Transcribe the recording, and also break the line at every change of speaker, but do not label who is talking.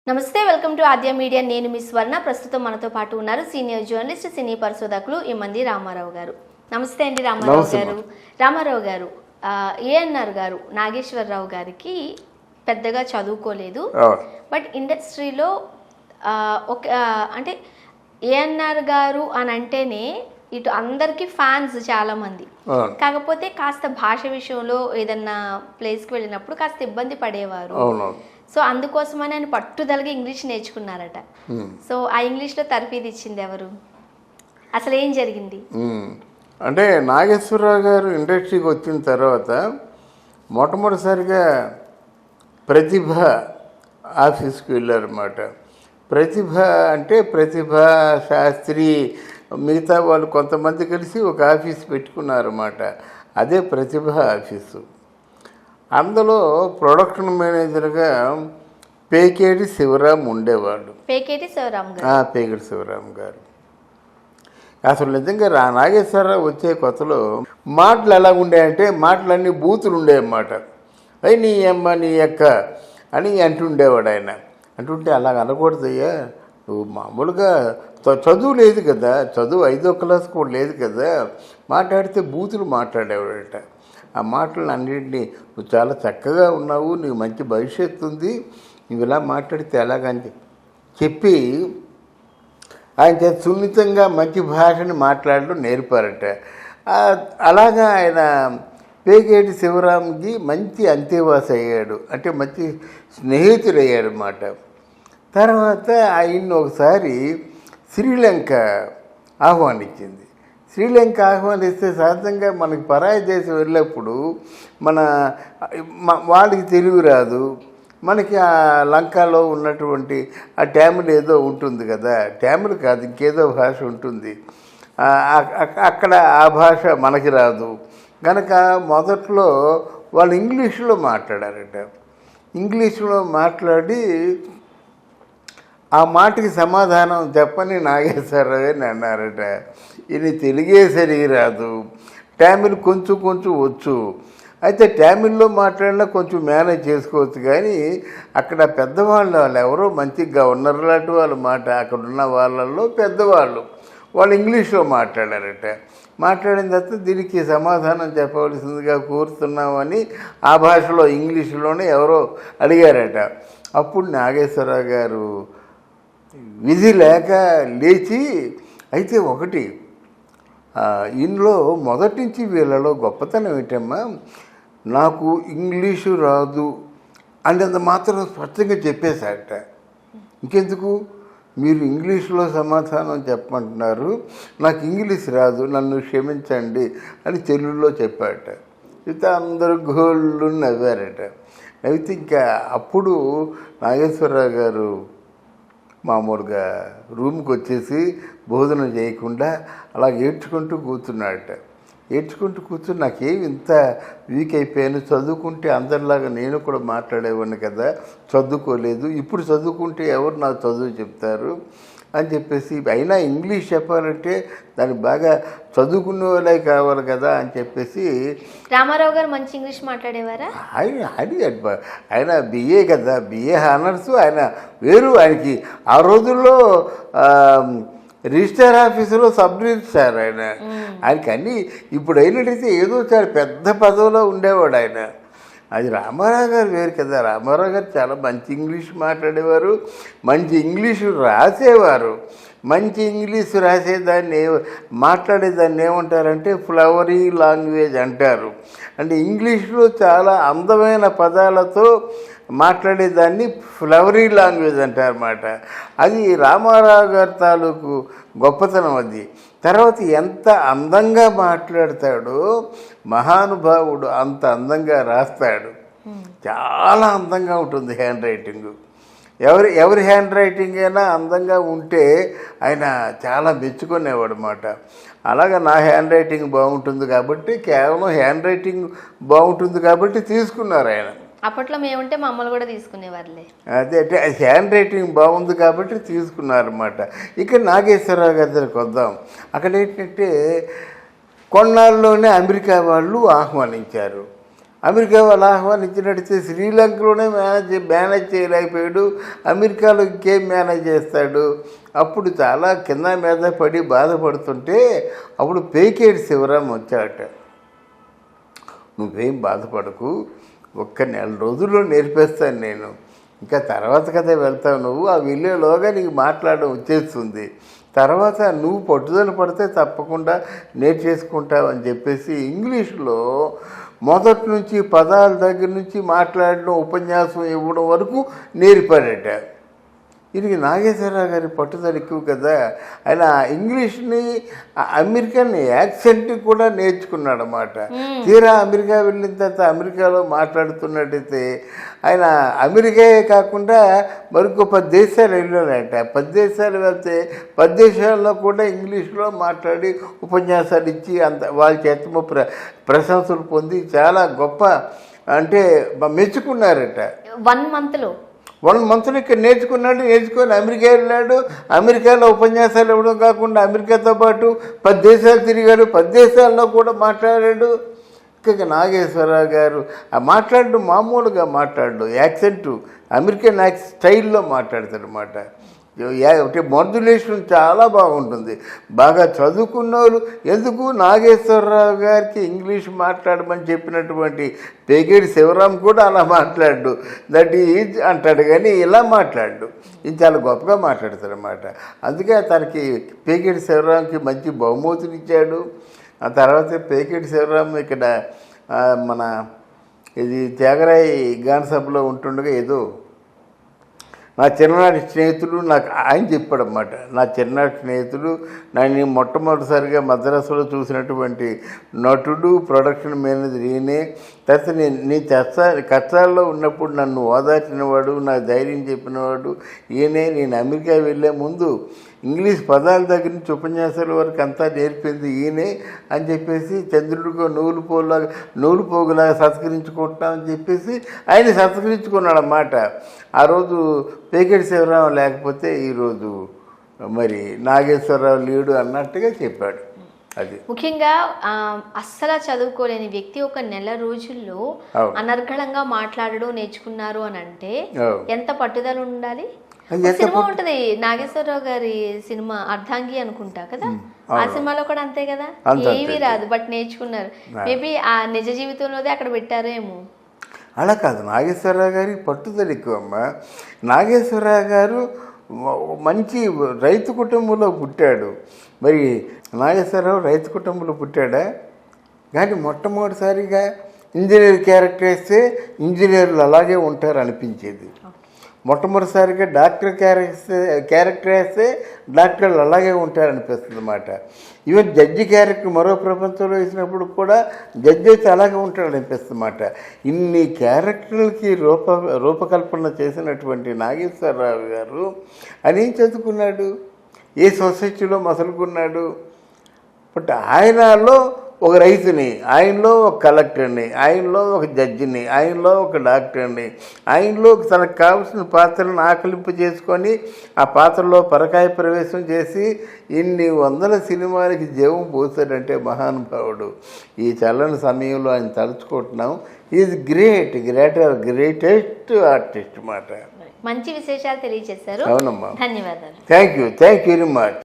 నమస్తే, welcome to Aadya media. నేను మీ స్వర్ణ. ప్రస్తుతం మనతో పాటు ఉన్నారు సీనియర్ జర్నలిస్ట్, సినీ పరిశోధకులు ఇమ్మంది రామారావు గారు. నమస్తే అండి రామారావు గారు. రామారావు గారు, ఏఎన్ఆర్ గారు నాగేశ్వరరావు గారికి పెద్దగా చదువుకోలేదు, బట్ ఇండస్ట్రీలో ఒక అంటే ఏఎన్ఆర్ గారు అని అంటేనే ఇటు అందరికీ ఫ్యాన్స్ చాలా మంది. కాకపోతే కాస్త భాష విషయంలో ఏదన్నా ప్లేస్కి వెళ్ళినప్పుడు కాస్త ఇబ్బంది పడేవారు. సో అందుకోసమని ఆయన పట్టుదలగా ఇంగ్లీష్ నేర్చుకున్నారట. సో ఆ ఇంగ్లీష్లో తర్ఫీదు ఇచ్చింది ఎవరు? అసలు ఏం జరిగింది?
అంటే నాగేశ్వరరావు గారు ఇండస్ట్రీకి వచ్చిన తర్వాత మొట్టమొదటిసారిగా ప్రతిభ ఆఫీస్కి వెళ్ళారన్నమాట. ప్రతిభ అంటే ప్రతిభ శాస్త్రి, మిగతా వాళ్ళు కొంతమంది కలిసి ఒక ఆఫీస్ పెట్టుకున్నారన్నమాట. అదే ప్రతిభ ఆఫీసు. అందులో ప్రొడక్షన్ మేనేజర్గా పేకేటి శివరాం ఉండేవాళ్ళు.
పేకేటి
శివరాం గారు అసలు నిజంగా నాగేశ్వరరావు వచ్చే కొత్తలో మాటలు ఎలా ఉండేయంటే మాటలన్నీ బూతులు ఉండేవన్నమాట. అవి నీ అమ్మ నీ అక్క అని అంటుండేవాడు ఆయన. అంటుంటే అలా అనకూడదయ్యా, నువ్వు మామూలుగా చదువు లేదు కదా, చదువు 5వ క్లాస్ కూడా లేదు కదా, మాట్లాడితే బూతులు మాట్లాడేవాడట. ఆ మాటలను అన్నింటినీ నువ్వు చాలా చక్కగా ఉన్నావు, నీకు మంచి భవిష్యత్తు ఉంది, నువ్వు ఇలా మాట్లాడితే ఎలాగని చెప్పి ఆయన చేత సున్నితంగా మంచి భాషని మాట్లాడడం నేర్పారట. అలాగా ఆయన పేకేటి శివరాంకి మంచి అంతేవాసి అయ్యాడు, అంటే మంచి స్నేహితుడయ్యాడు అన్నమాట. తర్వాత ఆయన్ని ఒకసారి శ్రీలంక ఆహ్వానించింది. శ్రీలంక ఆహ్వానిస్తే సహజంగా మనకి పరాయి దేశం వెళ్ళినప్పుడు వాళ్ళకి తెలుగు రాదు, మనకి ఆ లంకలో ఉన్నటువంటి ఆ ట్యామిల్ ఏదో ఉంటుంది కదా, ట్యామిల్ కాదు ఇంకేదో భాష ఉంటుంది, అక్కడ ఆ భాష మనకి రాదు కనుక మొదట్లో వాళ్ళు ఇంగ్లీష్లో మాట్లాడారట. ఇంగ్లీష్లో మాట్లాడి ఆ మాటకి సమాధానం చెప్పని నాగేశ్వరరావు అని అన్నారట. ఇది తెలుగే సరిగి రాదు, ట్యామిల్ కొంచెం కొంచెం వచ్చు, అయితే ట్యామిల్లో మాట్లాడినా కొంచెం మేనేజ్ చేసుకోవచ్చు, కానీ అక్కడ పెద్దవాళ్ళు వాళ్ళు ఎవరో మంచి గవర్నర్ లాంటి వాళ్ళ మాట అక్కడ ఉన్న వాళ్ళల్లో పెద్దవాళ్ళు వాళ్ళు ఇంగ్లీష్లో మాట్లాడారట. మాట్లాడిన తర్వాత దీనికి సమాధానం చెప్పవలసిందిగా కోరుతున్నామని ఆ భాషలో ఇంగ్లీషులోనే ఎవరో అడిగారట. అప్పుడు నాగేశ్వరరావు గారు విధి లేక లేచి, అయితే ఒకటి ఇందులో మొదటి నుంచి వీళ్ళలో గొప్పతనం ఏంటమ్మా, నాకు ఇంగ్లీషు రాదు అనేంత మాత్రం స్పష్టంగా చెప్పేశారట. ఇంకెందుకు మీరు ఇంగ్లీష్లో సమాధానం చెప్పమంటున్నారు, నాకు ఇంగ్లీష్ రాదు, నన్ను క్షమించండి అని తెలుగులో చెప్పారట. అయితే అందరూ గోళ్ళు నవ్వారట. అయితే ఇంకా అప్పుడు నాగేశ్వరరావు గారు మామూలుగా రూమ్కి వచ్చేసి భోజనం చేయకుండా అలా ఏడ్చుకుంటూ కూర్చున్నాడట. ఏడ్చుకుంటూ కూర్చుని నాకేం ఇంత వీక్ అయిపోయాను, చదువుకుంటే అందరిలాగా నేను కూడా మాట్లాడేవాడిని కదా, చదువుకోలేదు, ఇప్పుడు చదువుకుంటే ఎవరు నాకు చదువు చెప్తారు అని చెప్పేసి, అయినా ఇంగ్లీష్ చెప్పాలంటే దానికి బాగా చదువుకునే వాళ్ళే కావాలి కదా అని చెప్పేసి.
రామారావు గారు మంచి ఇంగ్లీష్ మాట్లాడేవారా?
ఆయన బిఏ కదా, బిఏ హానర్స్ ఆయన వేరు. ఆయనకి ఆ రోజుల్లో రిజిస్టర్ ఆఫీసులో సబ్ రిజిస్టార్ ఆయనకి అన్నీ. ఇప్పుడు అయినట్టయితే ఏదో చాలా పెద్ద పదవిలో ఉండేవాడు ఆయన. అది రామారావు గారు వేరు కదా. రామారావు గారు చాలా మంచి ఇంగ్లీష్ మాట్లాడేవారు, మంచి ఇంగ్లీషు రాసేవారు. మంచి ఇంగ్లీషు రాసేదాన్ని మాట్లాడేదాన్ని ఏమంటారంటే ఫ్లవరీ లాంగ్వేజ్ అంటారు. అంటే ఇంగ్లీష్లో చాలా అందమైన పదాలతో మాట్లాడేదాన్ని ఫ్లవరీ లాంగ్వేజ్ అంటారన్నమాట. అది రామారావు గారి తాలూకు గొప్పతనం అది. తర్వాత ఎంత అందంగా మాట్లాడతాడో మహానుభావుడు, అంత అందంగా రాస్తాడు. చాలా అందంగా ఉంటుంది హ్యాండ్ రైటింగు. ఎవరి హ్యాండ్ రైటింగ్ అయినా అందంగా ఉంటే ఆయన చాలా మెచ్చుకునేవాడు అన్నమాట. అలాగా నా హ్యాండ్ రైటింగ్ బాగుంటుంది కాబట్టి, కేవలం హ్యాండ్ రైటింగ్ బాగుంటుంది కాబట్టి తీసుకున్నారు ఆయన.
అప్పట్లో మేముంటే మమ్మల్ని కూడా తీసుకునేవారులే.
అదే అంటే హ్యాండ్ రైటింగ్ బాగుంది కాబట్టి తీసుకున్నారన్నమాట. ఇక్కడ నాగేశ్వరరావు గారి దగ్గరికి వద్దాం. అక్కడ ఏంటంటే కొన్నాళ్ళలోనే అమెరికా వాళ్ళు ఆహ్వానించారు. అమెరికా వాళ్ళు ఆహ్వానించినట్టు శ్రీలంకలోనే మేనేజ్ చేయలేకపోయాడు, అమెరికాలో ఇంకేం మేనేజ్ చేస్తాడు. అప్పుడు చాలా కింద మీద పడి బాధపడుతుంటే అప్పుడు పేకేటి శివరాం వచ్చాట. నువ్వేం బాధపడకు, ఒక్క నెల రోజుల్లో నేర్పేస్తాను నేను, ఇంకా తర్వాత కదా వెళ్తావు నువ్వు, ఆ వెళ్ళేలోగా నీకు మాట్లాడడం వచ్చేస్తుంది, తర్వాత నువ్వు పట్టుదల పడితే తప్పకుండా నేర్చేసుకుంటావు అని చెప్పేసి ఇంగ్లీష్లో మొదటి నుంచి పదాల దగ్గర నుంచి మాట్లాడడం, ఉపన్యాసం ఇవ్వడం వరకు నేర్పాడట. ఇది నాగేశ్వరరావు గారి పట్టుదల ఎక్కువ కదా. ఆయన ఇంగ్లీష్ని అమెరికన్ యాక్సెంట్ కూడా నేర్చుకున్నాడు అన్నమాట. తీరా అమెరికా వెళ్ళిన తర్వాత అమెరికాలో మాట్లాడుతున్నట్టయితే ఆయన అమెరికాయే కాకుండా మరొక 10 దేశాలు వెళ్ళాడంట. 10 దేశాలు వెళ్తే 10 దేశాల్లో కూడా ఇంగ్లీష్లో మాట్లాడి ఉపన్యాసాలు ఇచ్చి వాళ్ళ చేతము ప్రశంసలు పొంది చాలా గొప్ప అంటే మెచ్చుకున్నారట. 1 మంత్లో ఇక్కడ నేర్చుకొని అమెరికా వెళ్ళాడు. అమెరికాలో ఉపన్యాసాలు ఇవ్వడం కాకుండా అమెరికాతో పాటు 10 దేశాలు తిరిగాడు, 10 దేశాల్లో కూడా మాట్లాడాడు. ఇంకా నాగేశ్వరరావు గారు మాట్లాడడం మామూలుగా మాట్లాడు, యాక్సెంటు అమెరికన్ స్టైల్లో మాట్లాడతాడు అన్నమాట. మాడ్యులేషన్ చాలా బాగుంటుంది. బాగా చదువుకున్న వాళ్ళు ఎందుకు నాగేశ్వరరావు గారికి ఇంగ్లీష్ మాట్లాడమని చెప్పినటువంటి పేకేటి శివరాం కూడా అలా మాట్లాడు, దట్ ఈజ్ అంటాడు, కానీ ఇలా మాట్లాడు. ఇది చాలా గొప్పగా మాట్లాడతాడు అన్నమాట. అందుకే తనకి పేకేటి శివరాంకి మంచి బహుమతులు ఇచ్చాడు. ఆ తర్వాత పేకేటి శివరాం ఇక్కడ మన ఇది త్యాగరాయి గాన సభలో ఉంటుండగా ఏదో నా చిన్ననాటి స్నేహితుడు నాకు ఆయన చెప్పాడన్నమాట. నా చిన్ననాటి స్నేహితుడు నన్ను మొట్టమొదటిసారిగా మద్రాసులో చూసినటువంటి నటుడు, ప్రొడక్షన్ మేనేజర్ ఈయనే. తర్వాత నీ కష్టాల్లో ఉన్నప్పుడు నన్ను ఓదార్చినవాడు, నాకు ధైర్యం చెప్పినవాడు ఈయనే. నేను అమెరికా వెళ్ళే ముందు ఇంగ్లీష్ పదాల దగ్గర నుంచి ఉపన్యాసాల వరకు అంతా నేర్పింది ఈయనే అని చెప్పేసి చంద్రుడిగా నూలు పోగులాగా సత్కరించుకుంటామని చెప్పేసి ఆయన సత్కరించుకున్నాడు అన్నమాట. ఆ రోజు పేకేటి శివరాం లేకపోతే ఈరోజు మరి నాగేశ్వరరావు లేడు అన్నట్టుగా చెప్పాడు. అది
ముఖ్యంగా అస్సలు చదువుకోలేని వ్యక్తి ఒక నెల రోజుల్లో అనర్గళంగా మాట్లాడడం నేర్చుకున్నారు అని అంటే ఎంత పట్టుదల ఉండాలి. సినిమా ఉంటది నాగేశ్వరరావు గారి సినిమా అర్ధాంగి అనుకుంటా కదా, ఆ సినిమాలో కూడా అంతే కదా, ఏమీ రాదు బట్ నేర్చుకున్నారు. మేబీ ఆ నిజ జీవితంలోదే అక్కడ పెట్టారేమో.
అలా కాదు, నాగేశ్వరరావు గారికి పట్టుదల ఎక్కువ అమ్మ. నాగేశ్వరరావు గారు మంచి రైతు కుటుంబంలో పుట్టాడు. మరి నాగేశ్వరరావు రైతు కుటుంబంలో పుట్టాడా, కానీ మొట్టమొదటిసారిగా ఇంజనీర్ క్యారెక్టర్ వేస్తే ఇంజనీర్లు అలాగే ఉంటారు అనిపించేది. మొట్టమొదటిసారిగా డాక్టర్ క్యారెక్టర్ వేస్తే డాక్టర్లు అలాగే ఉంటారనిపిస్తుంది అన్నమాట. ఈవెన్ జడ్జి క్యారెక్టర్ మరో ప్రపంచంలో వేసినప్పుడు కూడా జడ్జి అయితే అలాగే ఉంటాడనిపిస్తుంది అన్నమాట. ఇన్ని క్యారెక్టర్లకి రూపకల్పన చేసినటువంటి నాగేశ్వరరావు గారు ఆయన ఏం చదువుకున్నాడు, ఏ సొసైటీలో మసలుకున్నాడు. బట్ ఆయనలో ఒక రైతుని, ఆయనలో ఒక కలెక్టర్ని, ఆయనలో ఒక జడ్జిని, ఆయనలో ఒక డాక్టర్ని, ఆయనలో తనకు కావాల్సిన పాత్రలను ఆకలింపు చేసుకొని ఆ పాత్రలో పరకాయ ప్రవేశం చేసి ఇన్ని 100 సినిమాలకి జీవం పోతాడంటే మహానుభావుడు. ఈ చల్లని సమయంలో ఆయన తలుచుకుంటున్నాం. ఈజ్ గ్రేటెస్ట్ ఆర్టిస్ట్ మాట.
మంచి విశేషాలు తెలియజేశారు.
అవునమ్మా,
ధన్యవాదాలు.
Thank you very much.